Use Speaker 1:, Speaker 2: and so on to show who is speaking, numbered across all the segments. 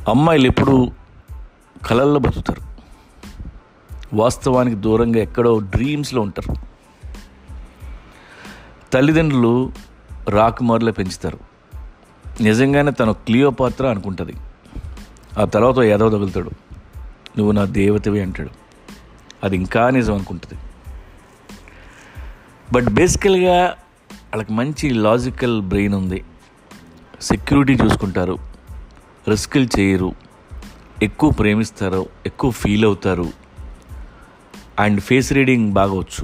Speaker 1: అమ్మాయిలు ఎప్పుడు కలల్లో బతుకుతారు, వాస్తవానికి దూరంగా ఎక్కడో డ్రీమ్స్లో ఉంటారు. తల్లిదండ్రులు రాకుమారులో పెంచుతారు. నిజంగానే తను క్లియోపాత్ర అనుకుంటుంది. ఆ తర్వాత ఏదో తగులుతాడు, నువ్వు నా దేవతవి అంటాడు. అది ఇంకా నిజం అనుకుంటుంది. బట్ బేసికల్గా వాళ్ళకి మంచి లాజికల్ బ్రెయిన్ ఉంది, సెక్యూరిటీ చూసుకుంటారు, రిస్కులు చేయరు, ఎక్కువ ప్రేమిస్తారు, ఎక్కువ ఫీల్ అవుతారు, అండ్ ఫేస్ రీడింగ్ బాగా వచ్చు.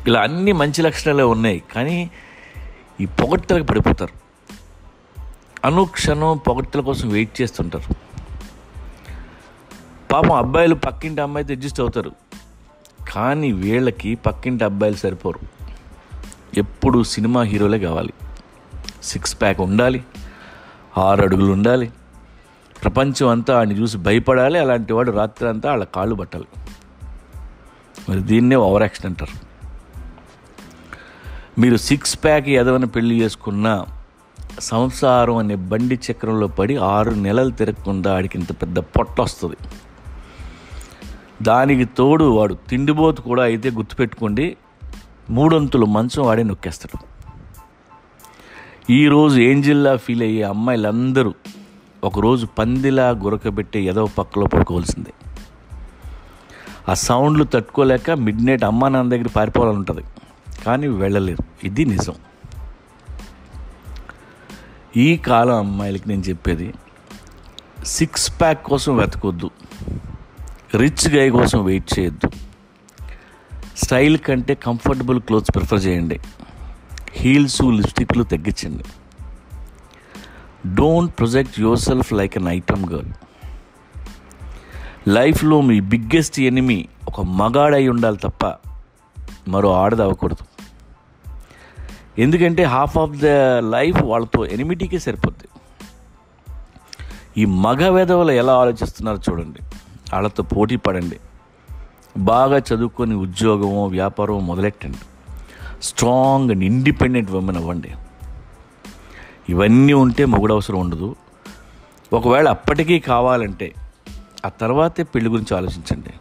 Speaker 1: ఇలా అన్ని మంచి లక్షణాలే ఉన్నాయి. కానీ ఈ పొగడ్తలకు పడిపోతారు. అనుక్షణం పొగడ్తల కోసం వెయిట్ చేస్తుంటారు. పాపం అబ్బాయిలు పక్కింటి అమ్మాయితో అడ్జస్ట్ అవుతారు, కానీ వీళ్ళకి పక్కింటి అబ్బాయిలు సరిపోరు. ఎప్పుడు సినిమా హీరోలే కావాలి. 6 ప్యాక్ ఉండాలి, 6 అడుగులు ఉండాలి, ప్రపంచం అంతా వాడిని చూసి భయపడాలి. అలాంటి వాడు రాత్రి అంతా వాళ్ళ కాళ్ళు పట్టాలి. మరి దీన్నే ఓవర్ యాక్షన్ అంటారు. మీరు 6 ప్యాక్ ఎదవని పెళ్లి చేసుకున్న సంసారం అనే బండి చక్రంలో పడి 6 నెలలు తిరగకుండా ఆడికి ఇంత పెద్ద పొట్ట వస్తుంది. దానికి తోడు వాడు తిండిపోతు కూడా అయితే గుర్తుపెట్టుకోండి, 3 అంతులు మంచం వాడే నొక్కేస్తాడు. ఈరోజు ఏంజిల్లా ఫీల్ అయ్యే అమ్మాయిలందరూ ఒకరోజు పందిలా గురకబెట్టే ఎదవ పక్కలో పడుకోవాల్సిందే. ఆ సౌండ్లు తట్టుకోలేక మిడ్నైట్ అమ్మా నాన్న దగ్గర పారిపోవాలని ఉంటుంది, కానీ వెళ్ళలేరు. ఇది నిజం. ఈ కాలం అమ్మాయిలకి నేను చెప్పేది, 6 ప్యాక్ కోసం వెతకొద్దు, రిచ్ గై కోసం వెయిట్ చేయొద్దు. స్టైల్ కంటే కంఫర్టబుల్ క్లోత్స్ ప్రిఫర్ చేయండి. హీల్స్, లిప్స్టిక్లు తగ్గించండి. Don't project your self like an item girl. లైఫ్లో మీ బిగ్గెస్ట్ ఎనిమీ ఒక మగాడై ఉండాలి తప్ప మరో ఆడది అవ్వకూడదు. ఎందుకంటే హాఫ్ ఆఫ్ ద లైఫ్ వాళ్ళతో ఎనిమిటీకే సరిపోద్ది. ఈ మగ వెధవలు ఎలా ఆలోచిస్తున్నారో చూడండి. వాళ్ళతో పోటీ పడండి. బాగా చదువుకొని ఉద్యోగమో వ్యాపారమో మొదలెట్టండి. స్ట్రాంగ్ అండ్ ఇండిపెండెంట్ ఉమెన్ అవ్వండి. ఇవన్నీ ఉంటే మొగుడు అవసరం ఉండదు. ఒకవేళ అప్పటికీ కావాలంటే ఆ తర్వాతే పెళ్లి గురించి ఆలోచించండి.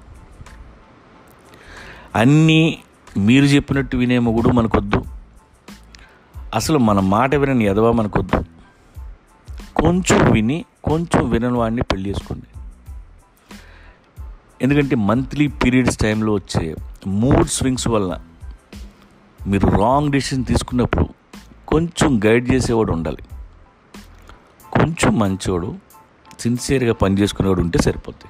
Speaker 1: అన్నీ మీరు చెప్పినట్టు వినే మొగుడు మనకొద్దు. అసలు మన మాట వినని ఎదవా మనకొద్దు. కొంచెం విని కొంచెం వినని వాడిని పెళ్లి చేసుకోండి. ఎందుకంటే మంత్లీ పీరియడ్స్ టైంలో వచ్చే మూడ్ స్వింగ్స్ వల్ల మీరు రాంగ్ డెసిషన్ తీసుకున్నప్పుడు కొంచెం గైడ్ చేసేవాడు ఉండాలి. కొంచెం మంచోడు, సిన్సియర్గా పనిచేసుకునేవాడు ఉంటే సరిపోద్ది.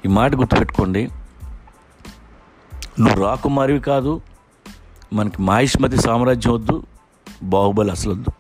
Speaker 1: ఈ మాట గుర్తుపెట్టుకోండి. నువ్వు రాకుమారివి కాదు, మనకి మాహిష్మతి సామ్రాజ్యం వద్దు, బాహుబలి అసలు వద్దు.